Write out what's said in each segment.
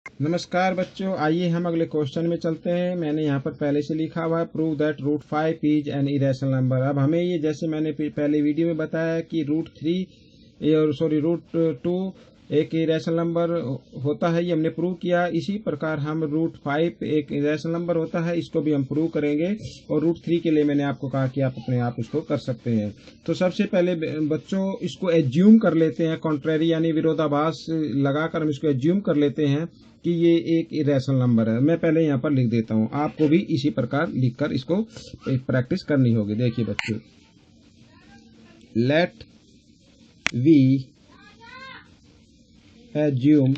नमस्कार बच्चों, आइए हम अगले क्वेश्चन में चलते हैं। मैंने यहाँ पर पहले से लिखा हुआ है prove that root 5 is an irrational number. अब हमें ये, जैसे मैंने पहले वीडियो में बताया कि रूट 2 एक इरेशनल नंबर होता है, ये हमने प्रूव किया। इसी प्रकार हम रूट 5 एक इरेशनल नंबर होता है, इसको भी हम प्रूव करेंगे। और रूट 3 के लिए मैंने आपको कहा कि आप अपने आप इसको कर सकते हैं। तो सबसे पहले बच्चों इसको एज्यूम कर लेते हैं, कॉन्ट्रेरी यानी विरोधाभास लगाकर हम इसको एज्यूम कर लेते हैं कि ये एक इरेशनल नंबर है। मैं पहले यहाँ पर लिख देता हूँ, आपको भी इसी प्रकार लिखकर इसको प्रैक्टिस करनी होगी। देखिए बच्चों, let we assume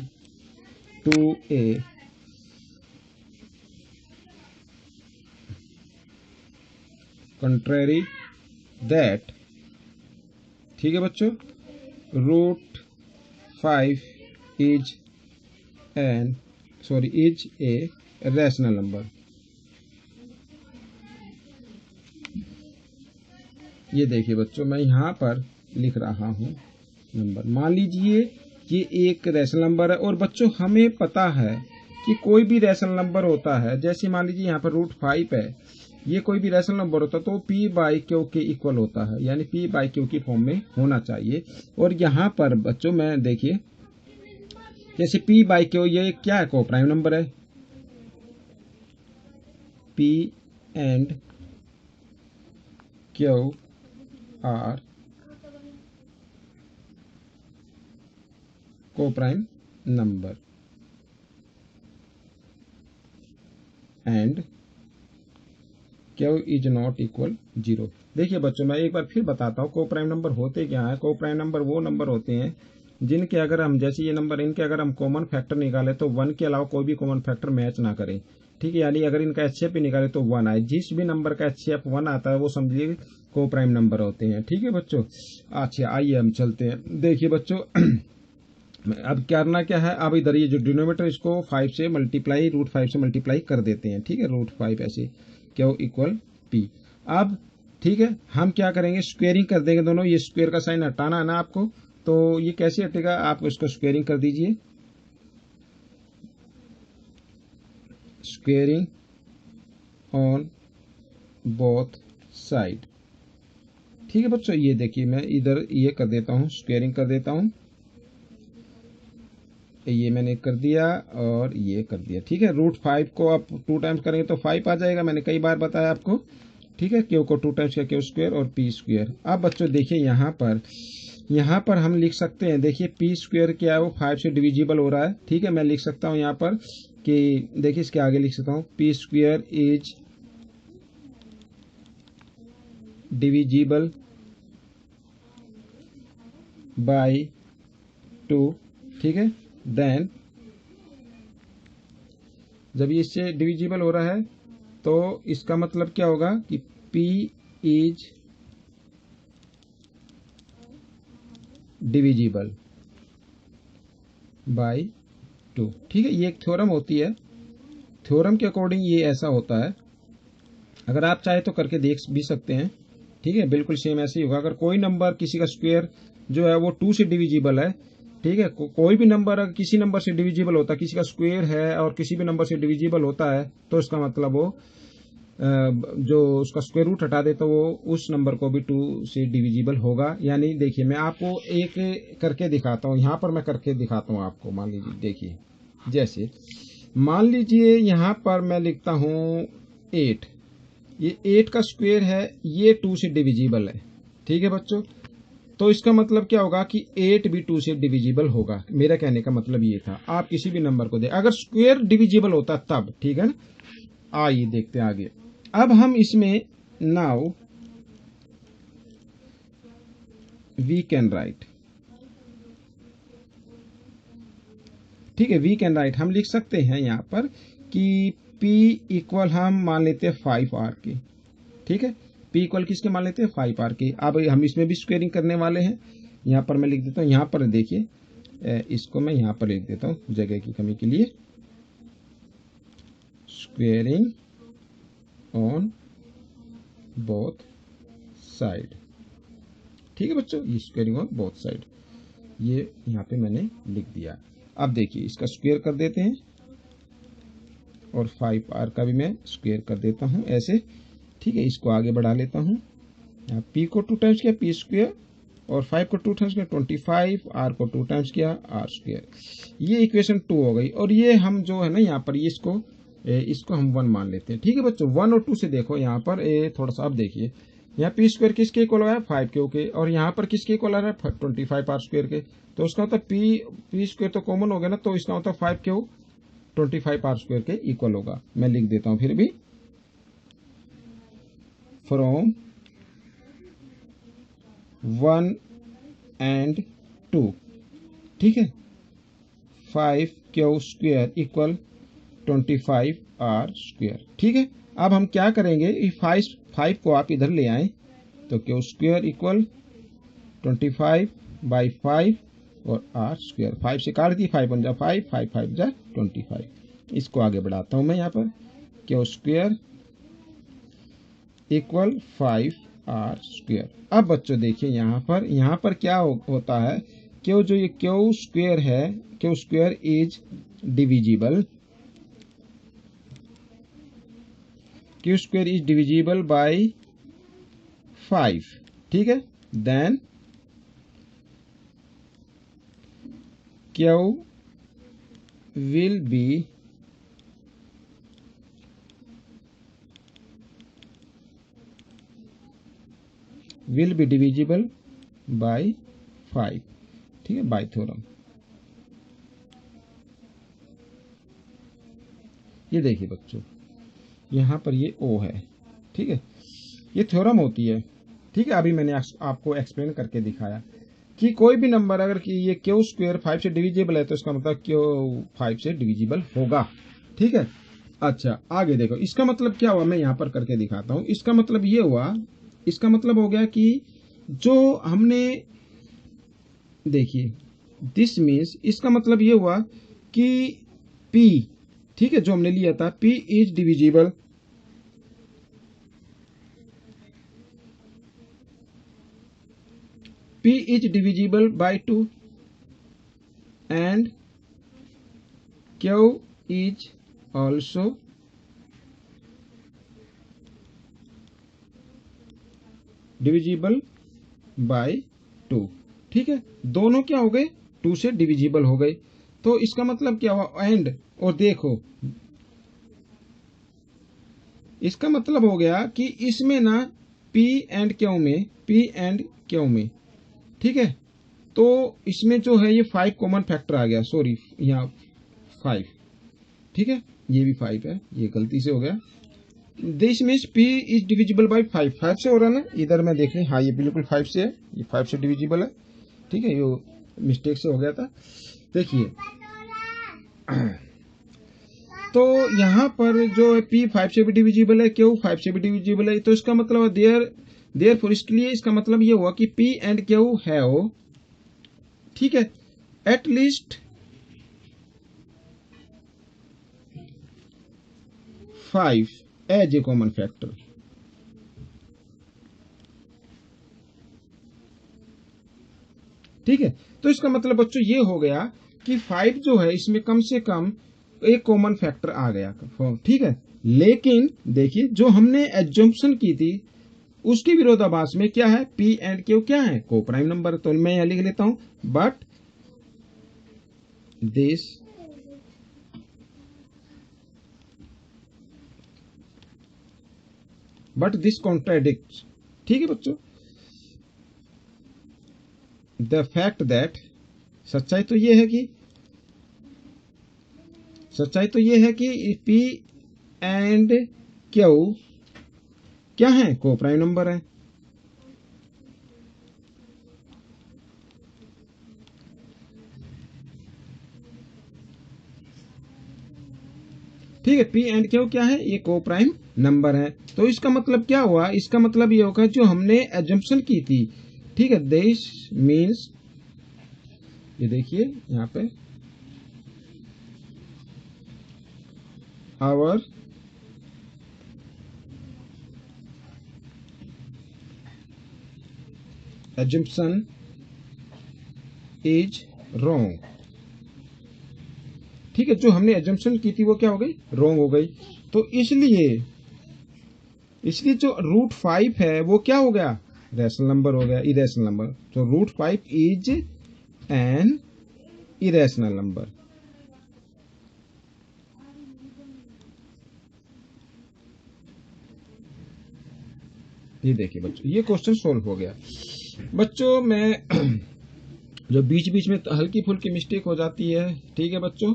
to a contrary that, ठीक है बच्चों, root 5 is a rational number. ये देखिए बच्चों, मैं यहाँ पर लिख रहा हूँ नंबर। मान लीजिए ये एक रैशनल नंबर है और बच्चों हमें पता है कि कोई भी रैशनल नंबर होता है, जैसे मान लीजिए यहाँ पर रूट 5 है, ये कोई भी रैशनल नंबर होता है तो p बाई क्यू के इक्वल होता है, यानी p बाई क्यू की फॉर्म में होना चाहिए। और यहाँ पर बच्चों मैं देखिए, जैसे p बाई क्यू ये क्या है, को प्राइम नंबर है। p एंड क्यू आर को prime number and Q is not equal 0। देखिए बच्चों, मैं एक बार फिर बताता हूँ, को प्राइम नंबर होते क्या है। को प्राइम नंबर वो नंबर होते हैं जिनके अगर हम, जैसे ये नंबर, इनके अगर हम कॉमन फैक्टर निकाले तो 1 के अलावा कोई भी कॉमन फैक्टर मैच ना करे। ठीक है, यानी अगर इनका एचसीएफ भी निकाले तो 1 आए। जिस भी नंबर का एचसीएफ 1 आता है वो समझिए को प्राइम नंबर होते हैं। ठीक है बच्चों, अच्छा आइए हम चलते हैं। देखिए बच्चों अब करना क्या है, अब इधर ये जो डिनोमीटर इसको 5 से मल्टीप्लाई, रूट 5 से मल्टीप्लाई कर देते हैं। ठीक है, रूट 5 ऐसे क्यू इक्वल पी। अब ठीक है, हम क्या करेंगे, स्क्वेयरिंग कर देंगे दोनों। ये स्क्वेयर का साइन हटाना है ना आपको, तो ये कैसे हटेगा, आप इसको स्क्वेयरिंग कर दीजिए। Squaring on both side. ठीक है बच्चों, ये देखिए मैं इधर ये कर देता हूँ, स्क्वेयरिंग कर देता हूँ। ये मैंने कर दिया और ये कर दिया। ठीक है, रूट 5 को आप 2 टाइम्स करेंगे तो 5 आ जाएगा, मैंने कई बार बताया आपको। ठीक है, क्यू को 2 टाइम्स किया, क्यू स्क्वायर और पी स्क्वायर। अब बच्चों देखिए यहाँ पर हम लिख सकते हैं, देखिए पी स्क्वायर क्या है, वो 5 से डिविजिबल हो रहा है। ठीक है, मैं लिख सकता हूँ यहाँ पर कि देखिए इसके आगे लिख सकता हूँ P square is divisible bye 2। ठीक है, देन जब ये इससे डिविजिबल हो रहा है तो इसका मतलब क्या होगा कि P इज डिविजिबल बाय 2। ठीक है, ये एक थ्योरम होती है, थ्योरम के अकॉर्डिंग ये ऐसा होता है। अगर आप चाहे तो करके देख भी सकते हैं। ठीक है, बिल्कुल सेम ऐसे ही होगा। अगर कोई नंबर किसी का स्क्वायर जो है वो 2 से डिविजिबल है, ठीक है, कोई भी नंबर अगर किसी नंबर से डिविजिबल होता है, किसी का स्क्वायर है और किसी भी नंबर से डिविजिबल होता है, तो इसका मतलब वो जो उसका स्क्वायर रूट हटा दे तो वो उस नंबर को भी 2 से डिविजिबल होगा। यानी देखिए मैं आपको एक करके दिखाता हूँ, यहाँ पर मैं करके दिखाता हूँ आपको। मान लीजिए, देखिए जैसे मान लीजिए यहाँ पर मैं लिखता हूँ 8, ये 8 का स्क्वायर है, ये 2 से डिविजिबल है। ठीक है बच्चों, तो इसका मतलब क्या होगा कि 8 भी 2 से डिविजिबल होगा। मेरा कहने का मतलब ये था, आप किसी भी नंबर को दे, अगर स्क्वायर डिविजिबल होता तब। ठीक है ना, आइए देखते हैं आगे। अब हम इसमें नाउ वी कैन राइट, ठीक है, वी कैन राइट, हम लिख सकते हैं यहाँ पर कि P इक्वल हम मान लेते हैं 5R के। ठीक है, P इक्वल किसके मान लेते हैं, 5R के। अब हम इसमें भी स्क्वेयरिंग करने वाले हैं। यहाँ पर मैं लिख देता हूँ, यहाँ पर देखिए इसको मैं यहाँ पर लिख देता हूँ जगह की कमी के लिए, स्क्वेयरिंग ऑन बोथ साइड। ठीक है बच्चों, ये स्क्वेयरिंग ऑन बोथ साइड, ये यहाँ पे मैंने लिख दिया। अब देखिए इसका स्क्वायर कर देते हैं, और 5r का भी मैं स्क्वायर कर देता हूँ ऐसे। ठीक है, इसको आगे बढ़ा लेता हूँ। p को 2 टाइम्स किया p स्क्वायर, और 5 को 2 टाइम्स किया 25, r को 2 टाइम्स किया r स्क्वायर। ये इक्वेशन 2 हो गई। और ये हम जो है ना यहाँ पर इसको हम 1 मान लेते हैं। ठीक है बच्चों, 1 और 2 से देखो यहाँ पर थोड़ा सा अब देखिए, यहाँ p स्क्वायर किसके इक्वल है 5 के, और यहाँ पर किसके इक्वल आ रहा है 25 r स्क्वायर के। तो उसका मतलब p स्क्वायर तो कॉमन हो गया ना, तो इसका मतलब 5 क्यों 25 r स्क्वायर के इक्वल होगा। मैं लिख देता हूँ फिर भी, फ्रॉम 1 and 2। ठीक है, 5 Q square equal 25 r square. ठीक है, अब हम क्या करेंगे, 5 को आप इधर ले आए तो क्यू स्क्वायर इक्वल 25/5 और r स्क्वायर। 5 से काट दी, 5 1 जा 5, 5 5 जा 25। इसको आगे बढ़ाता हूं मैं यहाँ पर, Q square equal 5r square. अब बच्चों देखिए यहाँ पर क्या होता है, क्यू जो ये क्यू स्क्वायर है, Q square is divisible, Q square is divisible by 5। ठीक है, then Q will be divisible by 5। ठीक है, बाय थ्योरम। ये देखिए बच्चों, यहाँ पर ये O है। ठीक है, ये थ्योरम होती है। ठीक है, अभी मैंने आपको एक्सप्लेन करके दिखाया कि कोई भी नंबर अगर कि ये क्यू स्क्वायर 5 से डिविजिबल है तो इसका मतलब क्यू 5 से डिविजिबल होगा। ठीक है, अच्छा आगे देखो, इसका मतलब क्या हुआ, मैं यहाँ पर करके दिखाता हूँ। इसका मतलब ये हुआ, इसका मतलब हो गया कि जो हमने देखिए, दिस मीन्स इसका मतलब ये हुआ कि P, ठीक है, जो हमने लिया था P is divisible, P is divisible by 2 and Q is also divisible by 2। ठीक है, दोनों क्या हो गए 2 से डिविजिबल हो गए। तो इसका मतलब क्या हुआ, एंड, और देखो इसका मतलब हो गया कि इसमें ना P एंड Q में, ठीक है, तो इसमें जो है ये 5 कॉमन फैक्टर आ गया, सॉरी यहाँ 5। ठीक है, ये भी 5 है, ये गलती से हो गया। This means P is divisible by 5 से हो रहा है ना, इधर मैं देख लें, हाँ ये बिल्कुल 5 से है, ये 5 से डिविजिबल है। ठीक है, ये मिस्टेक से हो गया था। देखिए तो यहाँ पर जो है P 5 से भी डिविजिबल है, Q 5 से भी डिविजिबल है, तो इसका मतलब देयरफॉर इसलिए इसका मतलब ये हुआ कि P एंड Q हैव, ठीक है, at least 5 as a common factor. ठीक है, तो इसका मतलब बच्चों ये हो गया कि 5 जो है इसमें कम से कम एक कॉमन फैक्टर आ गया। ठीक है, लेकिन देखिए जो हमने एजम्पशन की थी उसके विरोधाभास में क्या है, P एंड Q क्या है, को प्राइम नंबर। तो मैं यहां लिख लेता हूं, बट दिस कॉन्ट्राडिक्ट्स। ठीक है बच्चों, द फैक्ट दैट, सच्चाई तो ये है कि P एंड Q क्या है, को प्राइम नंबर है। ठीक है, P एंड Q क्या है, ये को प्राइम नंबर है। तो इसका मतलब क्या हुआ, इसका मतलब ये होगा जो हमने एजम्पशन की थी। ठीक है, दिस मीन्स, ये देखिए यहाँ पे आवर assumption is wrong। ठीक ठीक है, जो हमने एजम्पशन की थी वो क्या हो गई, रॉन्ग हो गई। तो इसलिए जो रूट 5 है वो क्या हो गया, रैशनल नंबर हो गया, इरेशनल नंबर। तो root 5 is an irrational number. ये देखिए बच्चों, ये क्वेश्चन सोल्व हो गया। बच्चों मैं जो बीच बीच में हल्की फुल्की मिस्टेक हो जाती है, ठीक है बच्चों,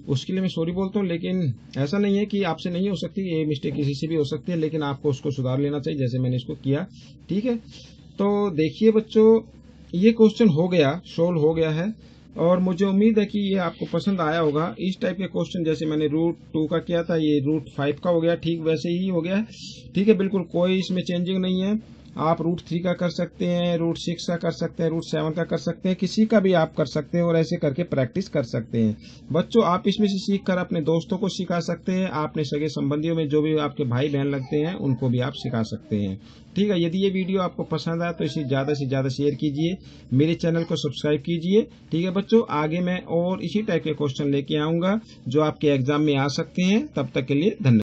उसके लिए मैं सॉरी बोलता हूँ, लेकिन ऐसा नहीं है कि आपसे नहीं हो सकती, ये मिस्टेक किसी से भी हो सकती है, लेकिन आपको उसको सुधार लेना चाहिए जैसे मैंने इसको किया। ठीक है, तो देखिए बच्चों, ये क्वेश्चन हो गया, सोल्व हो गया है, और मुझे उम्मीद है कि ये आपको पसंद आया होगा। इस टाइप के क्वेश्चन जैसे मैंने रूट 2 का किया था, ये रूट 5 का हो गया, ठीक वैसे ही हो गया। ठीक है, बिल्कुल कोई इसमें चेंजिंग नहीं है। आप रूट 3 का कर सकते हैं, रूट 6 का कर सकते हैं, रूट 7 का कर सकते हैं, किसी का भी आप कर सकते हैं और ऐसे करके प्रैक्टिस कर सकते हैं। बच्चों आप इसमें से सीख कर अपने दोस्तों को सिखा सकते हैं, आपने सगे संबंधियों में जो भी आपके भाई बहन लगते हैं उनको भी आप सिखा सकते हैं। ठीक है, यदि ये वीडियो आपको पसंद आया तो इसे ज़्यादा से ज़्यादा शेयर कीजिए, मेरे चैनल को सब्सक्राइब कीजिए। ठीक है बच्चों, आगे मैं और इसी टाइप के क्वेश्चन लेके आऊँगा जो आपके एग्जाम में आ सकते हैं। तब तक के लिए धन्यवाद।